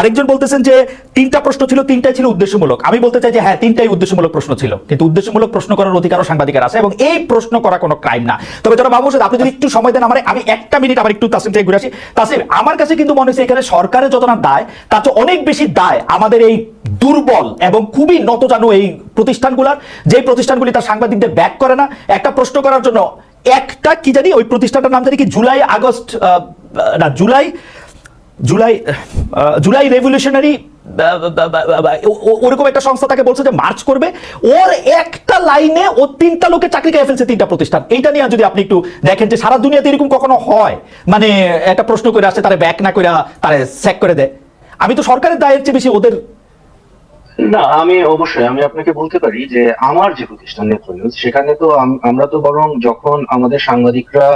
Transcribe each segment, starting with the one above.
আরেকজন বলতেছেন যে তিনটা প্রশ্ন ছিল, তিনটাই ছিল উদ্দেশ্যমূলক। আমি বলতে চাই যে হ্যাঁ, তিনটাই উদ্দেশ্যমূলক প্রশ্ন ছিল, কিন্তু উদ্দেশ্যমূলক প্রশ্ন করার অধিকারও সাংবাদিকের আছে এবং এই প্রশ্ন করা কোনো ক্রাইম না। তবে যারা বাবু আপনি যদি একটু সময় দেন আমি একটা মিনিট আবার একটু তাসিম থেকে ঘুরে আসি। তাসিম, আমার কাছে কিন্তু মনে হচ্ছে এখানে সরকারের যত না দায়, তার চেয়ে অনেক বেশি দায় আমাদের এই দুর্বল এবং খুবই নতজানু এই প্রতিষ্ঠানগুলোর, যে প্রতিষ্ঠানগুলি তার সাংবাদিকদের ব্যাক করে না। একটা প্রশ্ন করার জন্য একটা কি জানি ওই প্রতিষ্ঠানটার নাম জানি কি, জুলাই রেভলিউশনারি ওরকম একটা সংস্থা তাকে বলছে যে মার্চ করবে, ওর একটা লাইনে ও তিনটা লোকে চাকরি খেয়ে ফেলছে, তিনটা প্রতিষ্ঠান। এইটা নিয়ে যদি আপনি একটু দেখেন যে সারা দুনিয়াতে এরকম কখনো হয়, মানে একটা প্রশ্ন করে আসে তারা ব্যাক না করে তারা স্যাক করে দেয়। আমি তো সরকারের দায়ের চেয়ে বেশি ওদের। না, আমি অবশ্যই আমি আপনাকে বলতে পারি যে আমার যে প্রতিষ্ঠান নেত্র নিউজ, সেখানে তো আমরা তো বরং যখন আমাদের সাংবাদিকরা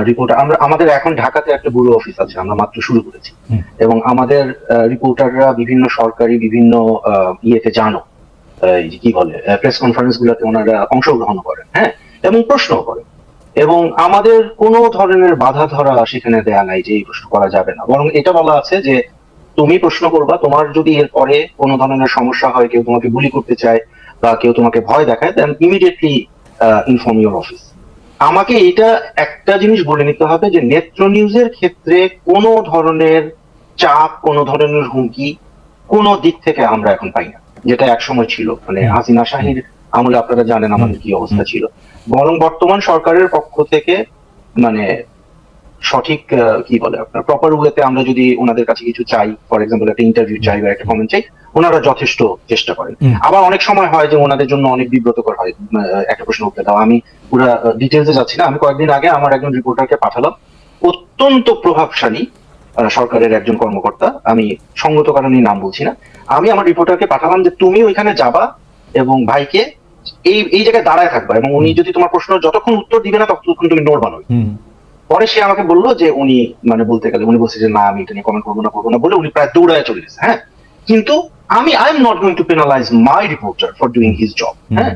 রিপোর্টার, আমাদের এখন ঢাকাতে একটা ব্যুরো অফিস আছে, আমরা মাত্র শুরু করেছি, এবং আমাদের রিপোর্টাররা বিভিন্ন সরকারি বিভিন্ন ইয়েতে জানো কি বলে প্রেস কনফারেন্স গুলোতে ওনারা অংশগ্রহণ করেন, হ্যাঁ, এবং প্রশ্ন করেন, এবং আমাদের কোনো ধরনের বাধা ধরা সেখানে দেয়া নাই যে এই প্রশ্ন করা যাবে না। বরং এটা বলা আছে যে তুমি প্রশ্ন করবা, তোমার যদি এরপরে কোনো ধরনের সমস্যা হয়, কেউ তোমাকে বুলি করতে চায় বা কেউ তোমাকে ভয় দেখায়, দেন ইমিডিয়েটলি ইনফর্ম ইউর অফিস। আমাকে এটা একটা জিনিস বলে নিতে হবে যে নেত্র নিউজের ক্ষেত্রে কোনো ধরনের চাপ, কোনো ধরনের হুমকি কোনো দিক থেকে আমরা এখন পাই না, যেটা একসময় ছিল। মানে হাসিনা শাহীর আমলে আপনারা জানেন আমাদের কি অবস্থা ছিল। বরং বর্তমান সরকারের পক্ষ থেকে মানে সঠিক কি বলে আপনার প্রপার ওয়েতে আমরা যদি ওনাদের কাছে কিছু চাই, ফর এক্সাম্পল একটা ইন্টারভিউ চাই বা একটা কমেন্ট চাই, ওনারা যথেষ্ট চেষ্টা করেন। আবার অনেক সময় হয় যে ওনাদের জন্য অনেক বিব্রতকর হয় একটা প্রশ্ন উত্তর দাও। আমি পুরো ডিটেলসে যাচ্ছি না, আমি কয়েকদিন আগে আমার একজন রিপোর্টারকে পাঠালাম, অত্যন্ত প্রভাবশালী সরকারের একজন কর্মকর্তা, আমি সঙ্গত কারণে নাম বলছি না, আমি আমার রিপোর্টারকে পাঠালাম যে তুমি ওইখানে যাবা এবং ভাইকে এই জায়গায় দাঁড়ায় থাকবা, এবং উনি যদি তোমার প্রশ্ন যতক্ষণ উত্তর দিবে না ততক্ষণ তুমি নড়বা না। পরে সে আমাকে বললো যে উনি মানে বলতে গেলে উনি বলছে যে না, আমি এটা নিয়ে কমেন্ট করবো না বলে উনি প্রায় দৌড়ায় চলে গেছে। হ্যাঁ, কিন্তু I am not going to penalise my reporter for doing his job. হ্যাঁ,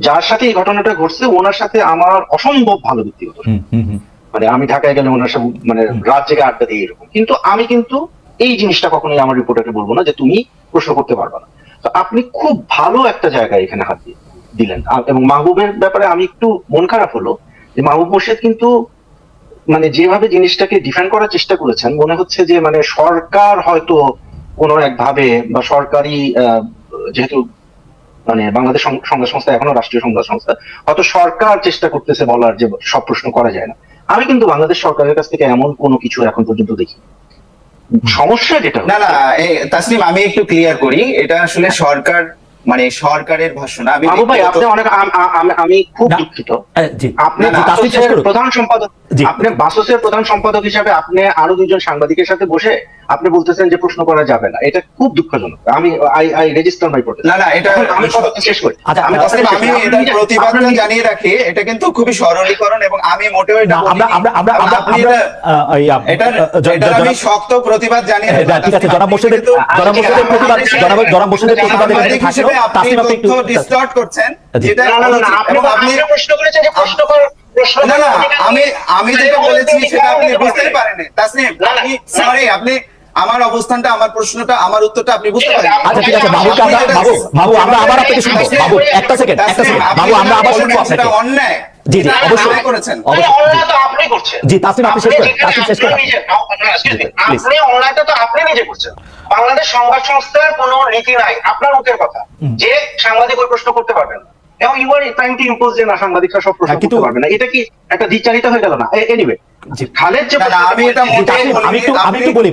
যার সাথে এই ঘটনাটা ঘটছে ওনার সাথে আমার অসম্ভব ভালো ব্যক্তিগত, মানে আমি ঢাকায় গেলে ওনার সাথে মানে রাত জেগে আড্ডা দিই এরকম, কিন্তু আমি কিন্তু এই জিনিসটা কখনোই আমার রিপোর্টারকে বলবো না যে তুমি প্রশ্ন করতে পারবে না। তো আপনি খুব ভালো একটা জায়গায় এখানে হাত দিলেন। এবং মাহবুবের ব্যাপারে আমি একটু মন খারাপ হলো যে মাহবুব মোর্শেদ কিন্তু মানে যেভাবে জিনিসটাকে ডিফেন্ড করার চেষ্টা করেছেন, মনে হচ্ছে যে মানে সরকার হয়তো কোন একভাবে বা সরকারি যেহেতু মানে বাংলাদেশ সংবাদ সংস্থা এখনো রাষ্ট্রীয় সংবাদ সংস্থা, হয়তো সরকার চেষ্টা করতেছে বলার যে সব প্রশ্ন করা যায় না। আমি কিন্তু বাংলাদেশ সরকারের কাছ থেকে এমন কোনো কিছু এখন পর্যন্ত দেখি। সমস্যা যেটা না তাসনিম, আমি একটু ক্লিয়ার করি, এটা আসলে সরকার মানে সরকারের ভাষণ। আমি খুব দুঃখিত, আপনি প্রধান সম্পাদক, আপনি বাসসের প্রধান সম্পাদক হিসাবে আপনি আরো দুজন সাংবাদিকের সাথে বসে আপনি বলতেছেন যে প্রশ্ন করা যাবে না, এটা খুব দুঃখজনক। আমি আই রেজিস্টার মাই প্রোটেস্ট। না এটা আমি শেষ করি। আমি এটা প্রতিবাদ জানিয়ে রাখি, এটা কিন্তু খুবই সরলীকরণ এবং আমি মোটেও এটা আমি শক্ত প্রতিবাদ জানিয়ে রাখি। ঠিক আছে, জনাব মোর্শেদের প্রতিবাদ, জনাব মোর্শেদের প্রতিবাদ এখানে থাকলো। তাসনিম আপনি একটু ডিসটর্ট করছেন, যেটা আপনি প্রশ্ন করেছেন যে প্রশ্ন করার আমি যেটা বলেছি সেটা আপনি বুঝতেই পারেননি। তাসনিম, আপনি আমার অবস্থানটা, আমার প্রশ্নটা, আমার উত্তরটা আপনি বুঝতে পারেন। আচ্ছা ঠিক আছে বাবু, আমরা আবার আপনাকে শুনবো। বাবু একটা সেকেন্ড বাবু, আমরা আবার শুনবো আপনাকে। অন্যায় জি অবশ্যই করেছেন, অন্যায় তো আপনি করছেন। জি তাসনিম আপনি শেষ করেন, শেষ করেন। আপনি অন্যায়টা তো আপনি নিজে করছেন। বাংলাদেশ সংবাদ সংস্থার কোনো নীতি নাই, আপনার মুখের কথা, যে সাংবাদিক ওই প্রশ্ন করতে পারবেন না, এবং you are trying to impose যে না সাংবাদিকরা সব প্রশ্ন করতে পারবে না। এটা কি একটা দ্বিচারিতা হয়ে গেল না? এনিওয়ে, খালেদ যে আমি একটু বলি,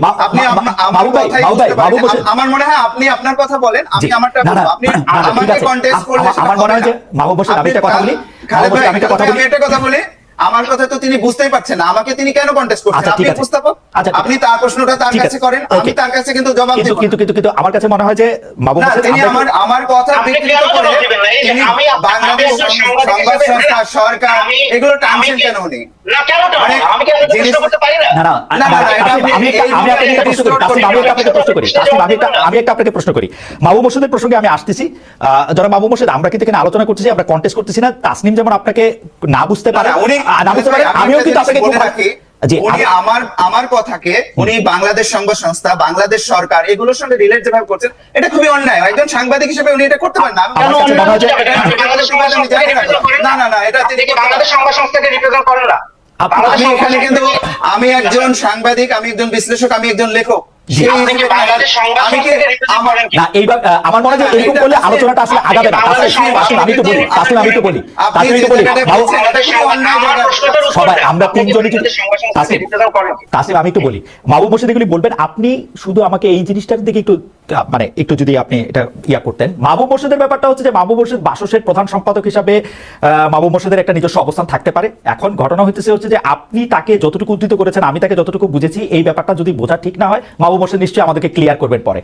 আমার মনে হয় আপনি আপনার কথা বলেন, আমি আমারটা বলবো। আপনি আমাকে কন্টেস্ট করলে আমার মনে হয় যে মাহবুব হোসেন, আমি একটা কথা বলি, আমি একটা কথা বলি, আমার কথা তো তিনি বুঝতেই পারছেন না, আমাকে তিনি কেন কন্টেস্ট করছেন? আপনি উপস্থাপক, আপনি তার প্রশ্নটা তার কাছে করেন, আমি তার কাছে কিন্তু জবাব দেব। কিন্তু আমার কাছে মনে হয় যে মাহবুব হোসেন তিনি আমার কথা বিকৃত করে তিনি বাংলাদেশ সংবাদ সংস্থা, সরকার এগুলো টানছেন কেন উনি? না কেন আমি কেন প্রশ্ন করতে পারি না? আমি একটা আপনাকে প্রশ্ন করি। মাহবুব মোর্শেদের প্রসঙ্গে আমি আসতেছি। যারা মাহবুব মোর্শেদ, আমরা কিন্তু এখানে আলোচনা করতেছি, আমরা কন্টেস্ট করতেছি না। তাসনিম যেমন আপনাকে না বুঝতে পারে, আমিও কিন্তু আপনাকে জি, উনি আমার কথাকে উনি বাংলাদেশ সংঘ সংস্থা, বাংলাদেশ সরকার এগুলোর সঙ্গে রিলেট যেভাবে করছেন, এটা খুবই অন্যায়। একজন সাংবাদিক হিসেবে উনি এটা করতে পারেন না। আমার কাছে মনে হয় যে না এটা তিনি বাংলাদেশ সংবাদ সংস্থাকে রিপ্রেজেন্ট করেন না। আমি এখানে কিন্তু আমি একজন সাংবাদিক, আমি একজন বিশ্লেষক, আমি একজন লেখক। আপনি কি বাংলাদেশ সংবাদ আমি কি সংস্থাকে represent করেন কি? না এইবার আমার মনে হয় যে এরকম করলে আলোচনাটা আসলে আগাবে না। তাসলিম আমি তো বলি সবাই আমরা তিনজনই যদি তাসলিম আমি একটু বলি, মাহবুব মোর্শেদ এগুলি বলবেন, আপনি শুধু আমাকে এই জিনিসটার দিকে একটু মানে একটু যদি আপনি এটা ইয়া করতেন। মাহবুব মোর্শেদের ব্যাপারটা হচ্ছে যে মাহবুব মোর্শেদ বাসসের প্রধান সম্পাদক হিসাবে মাহবুব মোর্শেদের একটা নিজস্ব অবস্থান থাকতে পারে। এখন ঘটনা হচ্ছে যে আপনি তাকে যতটুকু উদ্ধৃত করেছেন, আমি তাকে যতটুকু বুঝেছি, এই ব্যাপারটা যদি বোঝা ঠিক না হয় মাহবুব মোর্শেদ নিশ্চয়ই আমাদেরকে ক্লিয়ার করবেন পরে।